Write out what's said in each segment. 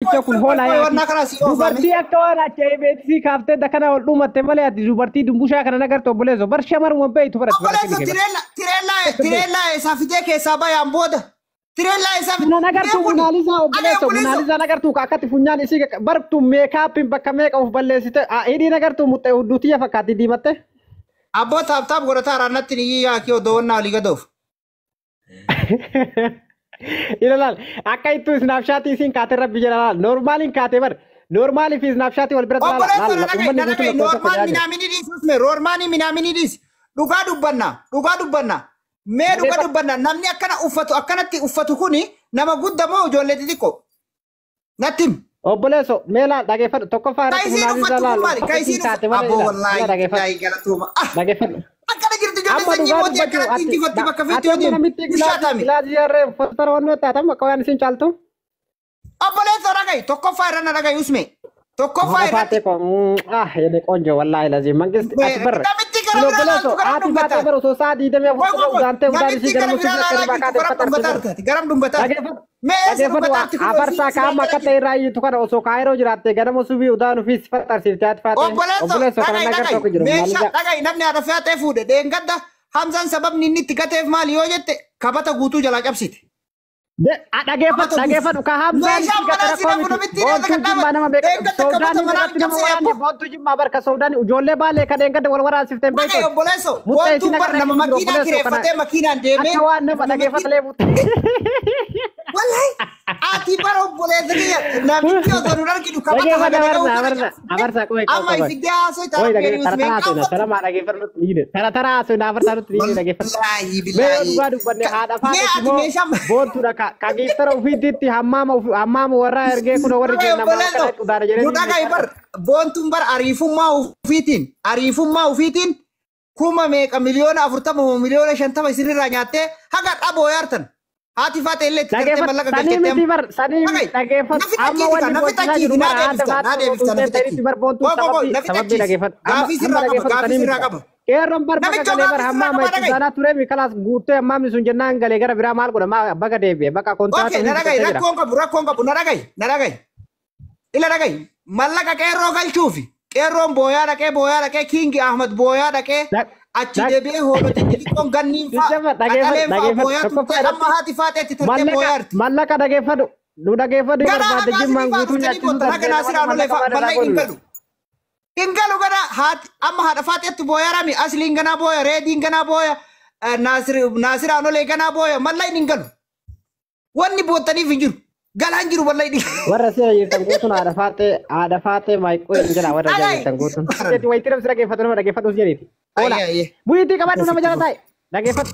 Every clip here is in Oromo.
namicha kun hoolaa yaati dubartii akka waan achee beeksisii kaaftee dakana ol dhumatte malee ati dubartii dumbushaa kana nagartu obboleesso bar shamaruma beeytu baratti tirellaa isaa fidee keessaa bayaan booda tirellaa isaa na nagartu munaalisaa obboleesso munaalisaa nagartu akkatti funyaan isii bartu meekaappiin bakka meeqa uf balleessite hidhii nagartu muxxee hudduutiyya fakkaatti diimatte abboo taaptaap godhataa raannatti ni yaakii odoowwannaa olii gadoof Ilalaal akka ittu snapshaatii isin kaate rabbi jedha normaalin kaate bar normaali fi snapshaatii wal bira taala normaali minaamini dis dhugaa dubbanna mee dhugaa dubbanna namni akkana uffatu akkanatti uffatu kuni nama guddamoo ijoollee xixiqqoo nattim obboleesso meela dhageeffadhu tokko faarratti munaalisaa laal kaisiin kaate abbo wallaahi dhageeffadhu akkana jirti ijoollee sanyii mootii akkanatti injifatti bakka fiitti wajjin bishaatami gilaaziyarree fosfara wanni wataatama akka waan isin caaltu obboleesso dhagayi tokkoffaa irra na dhagayi usme tokkoffaa irratti yede qoonjo wallaahi lazim mangist ati barra obboleesso ati baatee bara osoo saa diidamee fosfara udaantee udaan isii gara musii akka bakkaatee garam dumbataarti dhageeffadhu afarsaa kaama akka ta'e irraa iyyitu kana osoo kaayiroo jiraatte ganama subii udaan ofii faxarsiiftee ati faatee obboleesso kana nagar tokko jiru dhagayi namni haadha fe'atee fuudhe deengadda Hamzaan sababni inni itti gateef maali yoo jette kabata guutuu jalaa cabsite. Dhageeffadhu ka Hamzaan itti gate rakkoo miti. Boontuu jimmaa nama beekamu. Soodaan irratti nama waraanne boontuu jimmaa barka soodaan ijoollee baalee ka deengadda wal waraansiftee beektu. Maqaa obboleesso boontuu bar nama makiinaa kireeffatee makiinaan deemee. Akka waan nama dhageeffatalee buute. Wallahi ati bara obboleessa kiyya namichi osoo nu arginu kabata dhageeffadhu abarsa qoe qoe. Amma ifidee haasoo itti arginu usmee qabu. Salamaa dhageeffadhu dhiire. Tara haasoo na abarsa nutti dhiire dhageeffadhu. Mee dhugaa dubbanne haadha faati moo boontuudha ka giftara ufiitti hammaama warraa ergee kun warri kenna maal qudaara jedhanii. Nu dhaga'i bar boontuun bar ariifummaa ufiitiin kuma meeqa miliyoona 40 miliyoona 50 isinirraa nyaattee haga dhaboo yaartan. Hati fate illee tirtee mallaqa galchitee sanii bar sanii dhageeffatu amma wanni booddee jiru mara haadha faati bar boontuu sababbii dhageeffatu gaafii sirraa qaba. Qeerroon bar bakka galee bar hammaama itti isaanaa ture mikalaas guuttee hammaamni sun jennaan galee gara biraa maal godha bakka deebi'e bakka kontaata. Na dhaga'i rakkoon qabu na dhaga'i ila dhaga'i mallaqa qeerroo galchuufi qeerroon booyaa dhaqee King Ahmad booyaa dhaqee achi deebi'ee hoolota xixiqqoon ganniin amma haati faateetti tartee booyaarti. Mallaqa dhageeffadhu nu dhageeffadhu barbaade jimmaan guutuu nyaachisu Ingalu gana haati amma haadha faateetti booyaarami asliin ganaa booya reediin ganaa booya naasir anolee ganaa booya mallaa inni ingalu wanni boottaniif hin jiru galaan jiru mallaa inni. Warra si jirtan guutuun haadha faatee maayiqoo hin jira warra jirtan guutuun. Wayitti namsi dhageeffatu nama dhageeffatu jedhiti. Buyiitii qabadhu nama jala taa'e dhageeffatu.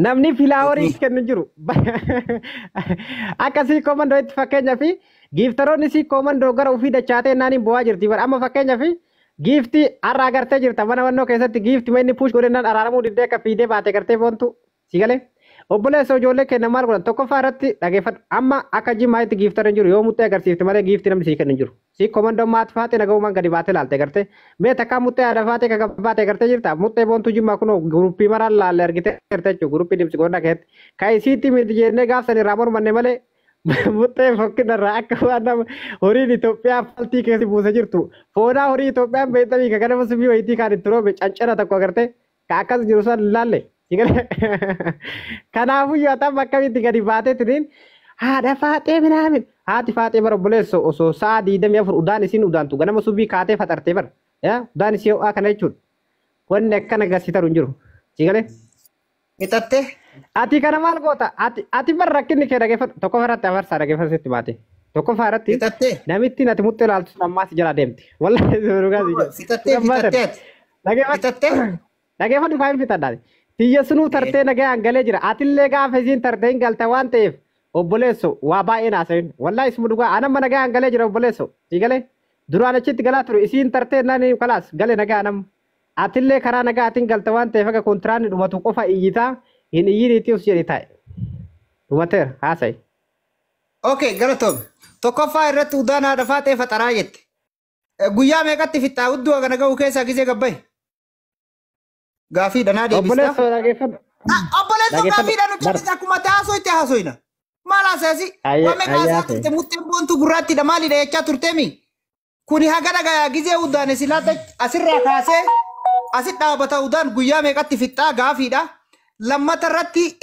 Namni filaaworii kennu jiru. Akkasii komandoo itti fakkeenyaa fi giiftaroonni si komandoo gara ofii dachaatee naaniin bu'aa jirti. Amma fakkeenyaa fi giiftii har'a agartee jirta mana wannoo keessatti giiftii inni puush godhennaan araaramuu diddee akka fiidee baatee gartee boontu si galee. Obboleessa ijoollee kenna maal godhan tokkoffaa irratti dhageeffadhu amma akka jimmaatti giiftara hin jiru yoo muttee agarsiifte malee giiftii namni sii kennu hin jiru. Si komandoo maati faatee nagaumaan gadi baatee laalte gartee mee takkaa muttee haadha faatee kan baatee gartee jirta muttee boontuu jimmaa kunoo guruppii maraan laalle argitee gartee jechuudha guruppii dimsi godhana keessatti kan isiitti miti jennee gaafsan irraa mormanne malee muttee fokkinarraa akka waan nama horiin Itoophiyaa faltii keessi buuse jirtu foonaa horii Itoophiyaan beektamii kan ganama subii wayitii kan itti roobe cancana tokko agartee kan akkas jiru san laalle. Kanaafuu yoo ta'u akkamitti gadi baatee tiriin haadha faatee minaamin haati faatee bara obboleessa osoo sa'a 24 udaan isiin udaantu ganama subii kaatee faxartee bara udaan isii ho'aa kana jechuudha. Wanni akkana agarsiisaru hin jiru. Sigalee. Mitattee. Ati kana maal goota ati bara rakkinni kee dhageeffatu tokko farratti afarsaa dhageeffatu sitti baate. Tokko farratti namitti nati muttee ilaaltu ammaas jala deemte. Wallahi dhageeffatu faayin fitadhaati. Tiyya sunuu tartee nagaan galee jira. Atillee gaafa isiin tarteen galte waan ta'eef obboleesso waa baay'ee naasayin. Wallahi ismu dhugaa anamma nagaan galee jira obboleesso. Si galee duraan achitti galaa ture isiin tartee nani kalaas galee nagaa nam. Atillee karaa nagaa atiin galte waan ta'eef akka kontiraanni dhumatu qofa iyyitaa hin iyyiniitii us jedhi taa'e. Dhumateera haasayi. Okay galatoom. Tokkoffaa irratti udaan haadha faatee faxaraa jette. Guyyaa meeqatti fixaa hudduu kana ga'u keessaa gisee gabbaye. Gaafii danaa deebista. Obboleessa dhageeffadhu. Obboleessa gaafii dhaan hojjetate akkuma taasoo itti haasoyna. Maal asasi? Wame kaasaa turte mutteen boontu gurraattiidha maalidha jechaa turteemi? Kuni hagana gayaa gizee uddaane silaata asirraa kaasee asit dhaabata uddaan guyyaa meeqatti fixxaa gaafiidha. Lammata irratti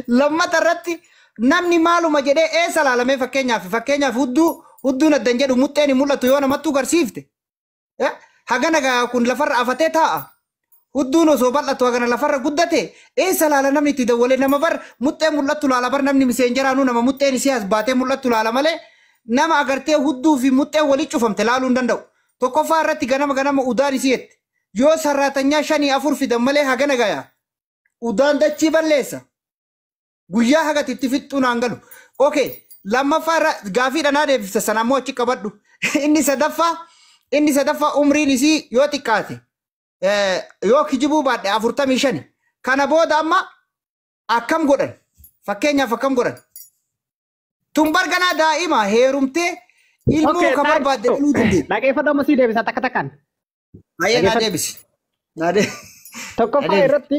lammata irratti namni maaluma jedhee eessa laalamee fakkeenyaaf hudduun addan jedhu mutteen mul'atu yoo namattuu garsiifte. Hagana gayaa kun lafarra afatee taa'a. Hudduun osoo bal'atu hagana lafarra guddate eessa laala namni itti dawwalee nama bar mutteen mul'attu laala bar namni miseenjeraanuu nama mutteen isii as baatee mul'attu laala malee nama agartee hudduu fi mutteen walii cufamte laaluu hin danda'u. Tokkoffaa irratti ganama udaan isii jette. Yoo sarraatanyaa 5-4 fidan malee hagana gayaa. Udaan dachii balleessa. Guyyaa hagati itti fixxuu naan galu. Okay, lammaffaa irra gaafii dhanaa deebifta sana ammoo achi qabadhu. Inni sadaffaa umriin isii yoo xiqqaate. Yoo kijibuu baadhe 45. Kana booda amma akkam godhan? Fakkeenyaaf akkam godhan? Tumbarganaa daa'ima heerumtee ilmoo kan barbaadde dhuluu dandeenya. Dhageeffadhu sii deebisa takka takkaan. Baay'ee naa deebisi. Tokkoffaa irratti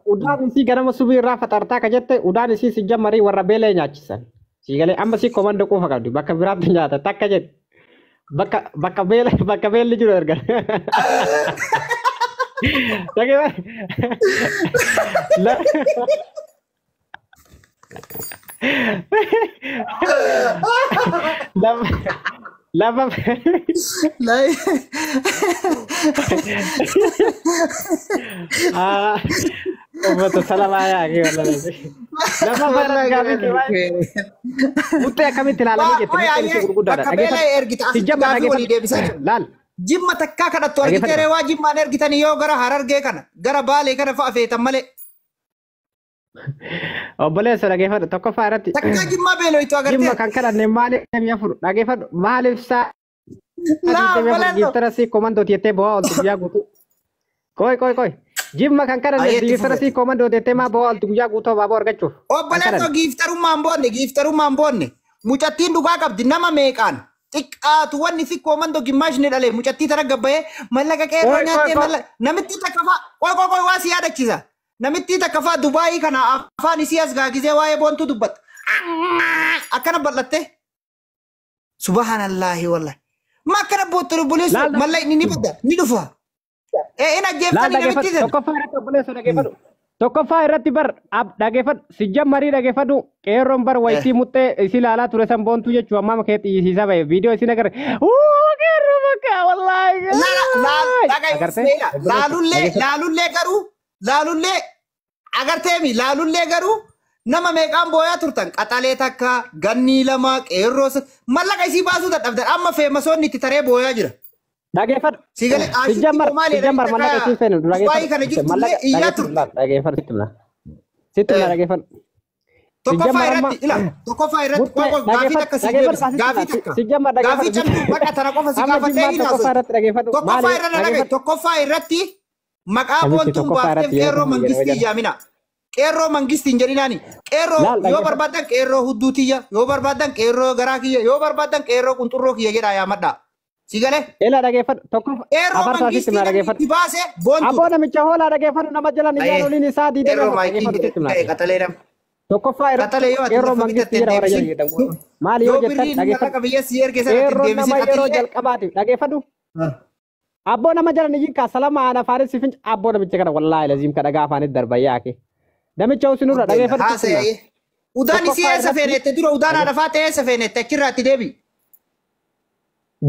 udaan isii ganama subii irraa faxartaa ka jette udaan isii si jammarii warra beelee nyaachisan. Siigalee amma sii komando quufa qabdi bakka biraatti nyaata takka jette. Bakka beelli jiru erga. Lama Obat salam ayah gitu lama barang kami kami tilalami gitu lal Jimma takka kadhattu argiteere waa jimmaan ergitanii yoo gara Harargee kana gara Baalee kana fa'a feetan malee. Obboleessa dhageeffadhu tokkoffaa irratti. Takka jimma beeloitu agartee. Jimma kan kadhanne maaliif deemee furu dhageeffadhu maaliif saa. Giftara si komandoo tietee bo'aa oltu guyyaa guutuu. Koi. Jimma kan kadhanne giftara si komandoo tietee maa bo'aa oltu guyyaa guutuu baaboo argachuuf. Obboleessa giftarummaan boonne mucattiin dhugaa qabdi nama meeqaan. Xiqqaatu wanni fi komando gimaash ni dhale mucattii tana gabbayee mallaqa qeerroo nyaattee namitti takka faa qoi waa si yaadachiisa namitti takka faa Dubaayii kana afaan isii as gaagizee waa'ee boontuu dubbatta akkana bal'atte subhaanallahi wallahi ma akkana boottu buleessu mallayni ni badda ni dhufa ina jeeftanii namitti sana tokkoffaa irratti obboleessa dhageeffadhu tokkoffaa irratti bar dhageeffadhu si jammarii dhageeffadhu qeerroon bar wayitii muttee isi laalaa ture san boontuu jechuu amma makee xiyisiisaa bahe viidiyoo isin agarre qeerroo bakka wallaahi laalullee agarteemi laalullee garuu nama meeqaan booyaa turtan qaxalee takka gannii lama qeerroo mallaqa isii baasuu dadhabdan amma feemasoonni itti taree booyaa jira. Dhageeffadhu. Sijammar mallaqa isiin feenu baay'ee kana jirtu iyyaa turte. Dhageeffadhu sittuma dhageeffadhu. Tokkoffaa irratti gaafii takka si deebisa gaafii takka gaafii cabdu bakka tana qofa si gaafatee ni naasu. Tokkoffaa irratti maqaa boontuun baaftee qeerroo mangistii yaamina. Qeerroo mangistiin jedhinaani. Qeerroo yoo barbaadan qeerroo hudduu tiyya yoo barbaadan qeerroo garaa kiyya yoo barbaadan qeerroo qunxurroo kiyya jedhaa yaamadhaa. Sigale? Ela dhageeffadhu tokkoffaa afarsaa sitti na dhageeffadhu. Abboo namicha hoolaa dhageeffadhu nama jalan iyyaan oliin isaa diidee dhageeffadhu. Tokkoffaa irratti qeerroo mangistii jira warra jedhamu. Maali yoo jettan dhageeffadhu. Qeerroo nama yeroo jalqabaatiif dhageeffadhu. Abboo nama jalan iyyiin kaa salama aan afaanis si finca abboo namicha kana wallaahi laziim ka dhagaa afaanitti darbayyaa ake. Namicha usinurra dhageeffadhu. Udaan isii eessa feenette dura udaan haadha faate eessa feenette achirraa itti deebi.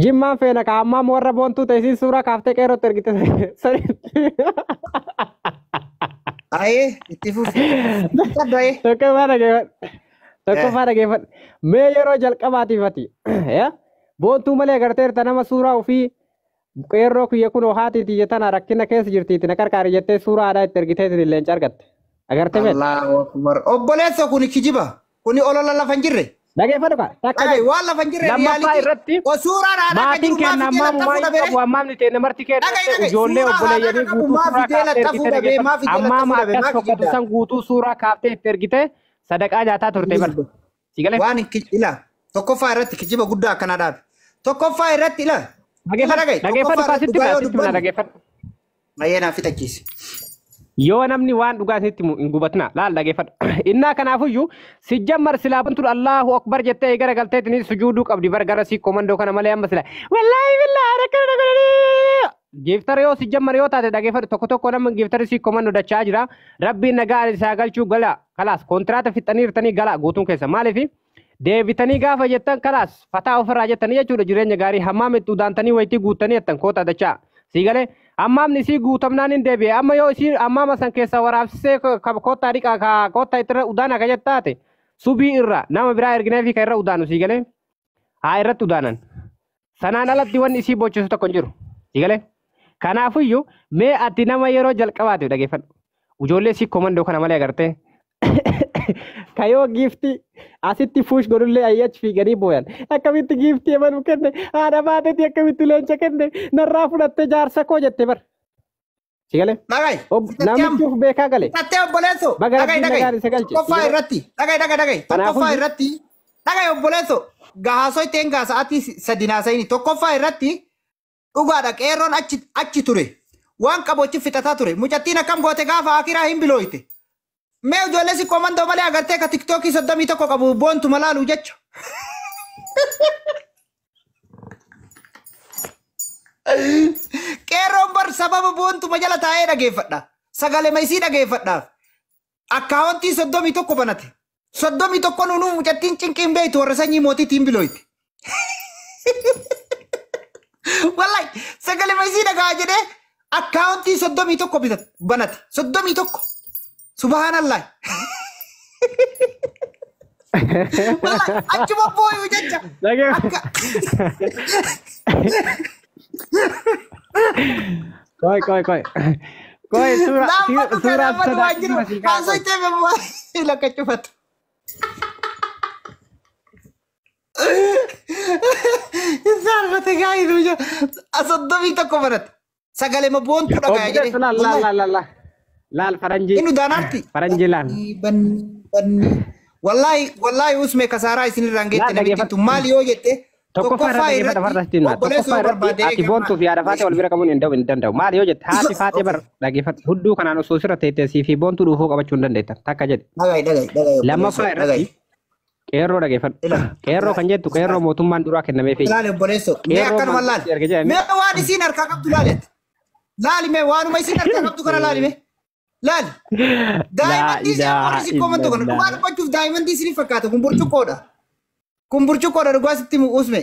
Jimmaan feena ka ammaa warra boontuu ta'e suuraa kaaftee qeerrootti ergite. Ayee itti fufi. Tokkoffaa dhageeffadhu. Mee yeroo jalqabaatiifati. Boontuu malee agarteerta nama suuraa ofii qeerroo kiyya kun haatiiti jettana rakkina keessa jirtiiti na qarqaari jettee suuraa aadaa itti ergiteetiin leenca argatte. Agartee mee? Allahu akbar. Obboleessa kuni kijiba. Kuni olola lafa hin jirre. Dhageeffadhu kaa. Ay waan lafa hin jirre lammaffaa irratti suuraan aadaa kan jiru maatiin kenna ammaa ammaamni ta'e namarti kenna ijoollee obboleeyyanii guutuu suuraa kaaftee ergite ammaa akkas fokkatu san guutuu suuraa kaaftee itti ergite sadaqaa nyaataa turte bar. Sigalee. Waan ila tokkoffaa irratti kijiba guddaa akkanaa dhaabe. Tokkoffaa irratti ila. Dhageeffadhu kaa sitti dhageeffadhu. Mayyee naaf fixachiisi. yoo namni waan dhugaa sitti hin gubatna laal dhageeffadhu innaa kanaafuyyuu si jammar silaa bantu Allahu akbar jettee gara galteetini sujuuduu qabdi bargara si komandoo kana malee amma sila wallaahi billaahi rakkana godhanii giftara yoo si jammar yoo taate dhageeffadhu tokko nama giftara si komandoo dachaa jira rabbiin nagaa isaa galchuu gala kalaas kontraata fixaniirtanii gala guutuun keessa maaliifi deebitanii gaafa jettan kalaas fataa ofirraa jettanii jechuudha jireenya gaarii hammaamitti udaantanii wayitii guuttanii jettan koota dachaa sigalee ammaamni isii guutamnaan hin deebi'e amma yoo isii ammaama san keessa waraabsisee koottaa dhiqaa koottaa itti udaana ka jettaate subii irra nama biraa ergineefi ka irra udaanu sigalee haa irratti udaanan sanaan alatti wanni isii bochisu tokko hin jiru sigalee kanaafuyyuu mee ati nama yeroo jalqabaatiif dhageeffadhu ijoollee isii komandoo kana malee agartee kayoo giiftii asitti fuush godhullee ayyach fiiganii booyan akkamitti giiftii emanuu kenne haadha baateeti akkamitti leenca kenne narraa fudhattee jaarsa koo jette bar sigale Dhagay. namichuuf beekaa gale Tattee obboleesso. Dhagay, dhagay. Tokkoffaa irratti. Dhagay. Tokkoffaa irratti. Dhagay obboleesso. Gahaasoo ittiin gaasa'aatti sadi naasa'ini. Tokkoffaa irratti dhugaadha qeerroon achi ture. Waan qabochi fixataa ture. Mucattiin akkam goote gaafa akiraa hin bilooyte. Mee ijoollee si komandoo malee agartee ka tiktookii 31 qabu boontu malaalu jecha. Qeerroon bar sababa boontu majala taa'ee dhageeffadha. Sagalee maisii dhageeffadhaaf. Akkaawwantii 31 banate. 31 nunu mucattiin cinqiin beeytu warra sanyii mootiitiin bilooyte. Wallahi sagalee maisii dhagaa jedhee akkaawwantii 31 banate. 31. Subhanallah. Wallahi achuma booyu jecha. Koi surat Kaso itu memang ilaka cepat. Insan mata gaya itu je. Asal demi tak komarat. Sagale mabon tu dah gaya jadi. Lal Faranji. Ini udah nanti. Faranji lan. Wallahi usme kasara isini ranget nabi itu malio jete. Tokko faarra deemata farrastiin tokko faarra ati boontuu fi haadha faatee wal bira qabuun hin danda'u maali yoo jette haati faatee bar dhageeffatu hudduu kanaan osoo sirra teessee fi boontuu dhuufuu qabachuu hin dandeettan takka jedhe lammaffaa irratti qeerroo dhageeffadhu qeerroo kan jettu qeerroo mootummaan duraa kennamee fi laale obboleesso mee akkanuma laale mee waan isiin harkaa qabdu laaletti laali mee waanuma isiin harkaa qabdu kana laali mee laali daa'imman diisii warri si komantu kana dhugaa dubbachuuf daa'imman diisii fakkaata kun burcuqqoodha. Kun burcuqqoodha dhugaa sitti usme.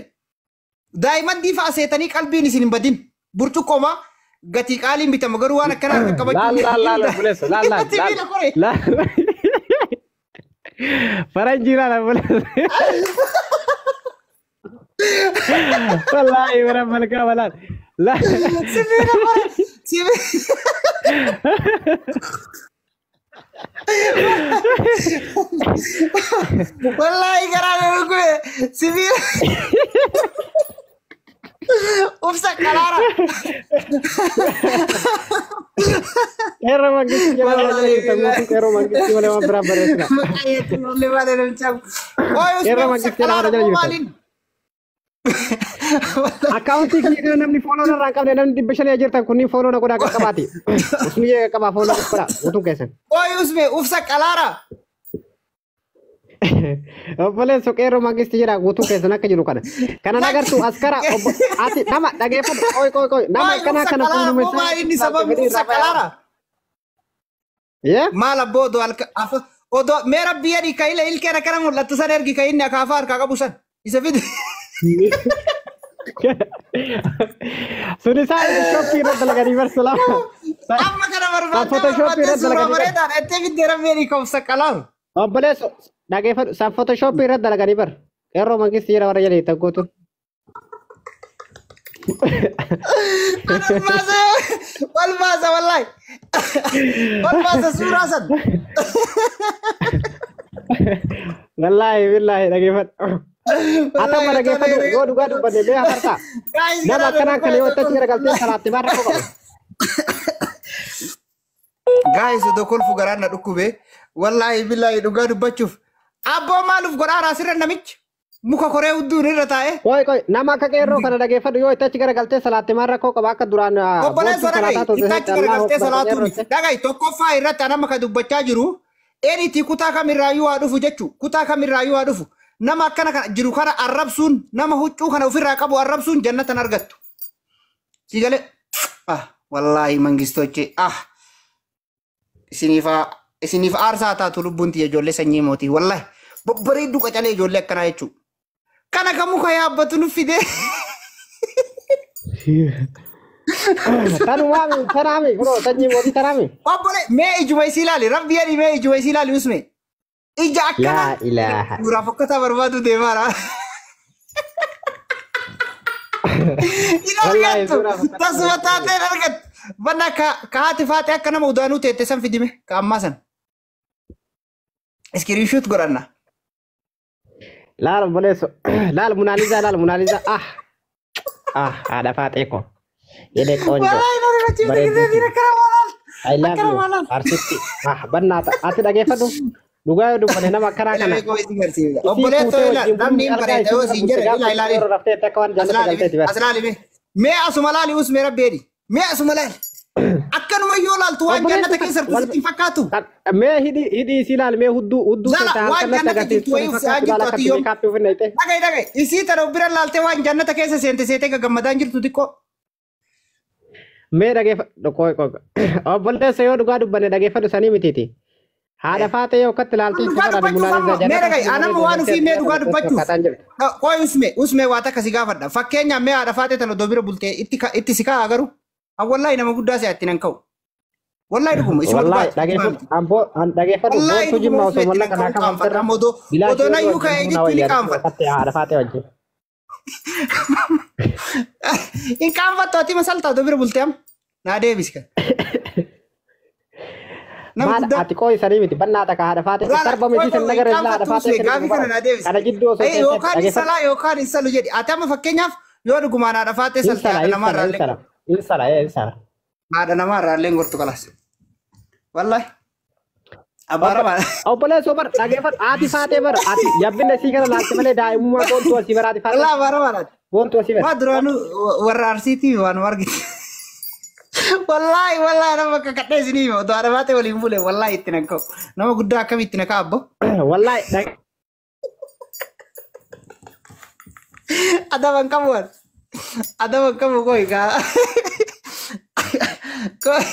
Daa'imman diifa aseetanii qalbiin isin hin badin. Burcuqqoo ma gatii qaaliin bitama garuu waan akkanaa akka qabachuu. Laal. Faranjii laala buleessa. Wallahi bara malkaa balaan. Wallahi gara gue sivil. Ufsa kalara. Era magis jalan lagi era magis boleh berapa resna. Ayat lewat dalam cam. Oh, era magis jalan lagi. Account ki namni follow na rakam ne namni dibeshan ya jirta kunni follow na koda kabati. Usmi ye kaba follow kora. Utu कैसे? Oh, usme ufsa kalara. Boleh sokero magis tijera utu कैसे na kajiru kana. Kana nagar tu askara ati nama dhageeffadhu koi nama kana kun mesa. Ini sabab ufsa kalara. Ya? Mala bodo afa odo mera biari kaile ilke na kana mulatu san ergi kainne akafar kakabusan. Isa vid. Sudah saya Shopee red lagi di Barcelona. Amma kana barbaad. Photoshop red lagi. Mereka ete videra meri kau sakalam. Oh boleh dhageeffadhu sa Photoshop red lagi di bar. Error magis tijera warra jadi takku tu. Walmasa wallahi. Walmasa surasan. Wallahi billahi dhageeffadhu. Atau pada kita tuh gua tuh pada dia harta. Nama kena kaliwat terakhir kali salat tibar kok. Guys, udah kul fugaran na dukube. Wallahi billahi duga du bacuf. Abo maluf gorara siran namich. muka koree hudduu irra taa'e. Koi nama akka qeerroo kana dhageeffadhu yoo itti achi garagaltee salaatte maal rakkoo qaba akka duraan Obboleessa dhaga'i itti achi garagaltee salaatuun dhaga'i tokkoffaa irratti nama ka dubbachaa jiru eeniti kutaa kamirraayyuu haa dhufu jechuu kutaa kamirraayyuu haa dhufu nama akkana kana jiru kana arrabsuun nama huccuu kana ofirraa qabu arrabsuun jannatan argattu. Sigale wallaahi mangistochi isiniif aarsaa taatu lubbuun tiyya ijoollee sanyii mootii wallaahi babbareedduu qacalee ijoollee akkanaa jechuu. Kana kan muka yaabbatu nu fide. Tanami bro sanyii mootii tanami. Obbole mee ijuma isii ilaali rabbi jedhi mee ijuma isii ilaali usme. Ija akkana. Laa ilaaha. Suuraa fakkataa barbaadu deemaara. Tasuma taatee argat. Banna ka haati faate akka nama udaanuu teette san fidime ka ammaa san. Iskiriinshuut godhanna. Laal bolesso laal Munaliza ada faate ko yede konjo I love you arsisti bannata ati dhageeffadhu dhugaa yoo dubbane nama akkana kana obboleetto namni bareeda yoo siin jedhe ilaali aslaali mee asuma laali usme rabbeedi mee asuma laali akkanuma yoo laaltu waan jannata keessatti sitti fakkaatu mee hidi isi laal mee huddu waan jannata dhaga'i isii tana bira laalte waan jannata keessa seente gammadaan jirtu xiqqoo mee dhageeffadhu koy obboleessa yoo dhugaa dubbane dhageeffadhu sanii mitiiti haadha faate yoo akkatti laaltii mee dhaga'i anama waan ufii mee dhugaa dubbachuuf koy usme waa takka si gaafadha fakkeenyaaf mee haadha faate tana dobira bultee itti si kaa garuu wallahi nama guddaa si'atti nan ka'u. Wallahi dhuguma isuma wallahi dhageeffadhu boontu jimma osoo malla kanaa kamantirra odoo nayyuu ka'ee jechuun ni qaanfata. Haadha faate wajjin. Hin qaanfattu ati masaltaa odoo bira bultee amma naa deebisi kan. Maal ati qooyi sanii miti bannaata ka haadha faate darba miti san nagara illaa haadha faate kana jidduu osoo yookaan insalaa yookaan insalu jedhi ati amma fakkeenyaaf yoo dhugumaan haadha faate saltaa namarraa illee. Insala. Ada nama raleng gortu kelas. Wallahi. Abara mana? Obboleessa bar dhageeffadhu ati faate bar ati yabbinda sii kana laalti malee daa'imummaa boontu asii bar ati faate. Wallahi abara mana? Boontu asii bar. Maa duraanu warra arsiitii waan argite. Wallahi nama kakadhee isinii hima otoo haadha faate waliin bule wallahi itti nan ka'u. Nama guddaa akkamitti na ka'a abbo? Wallahi. Adaban kamu koi ka. Koi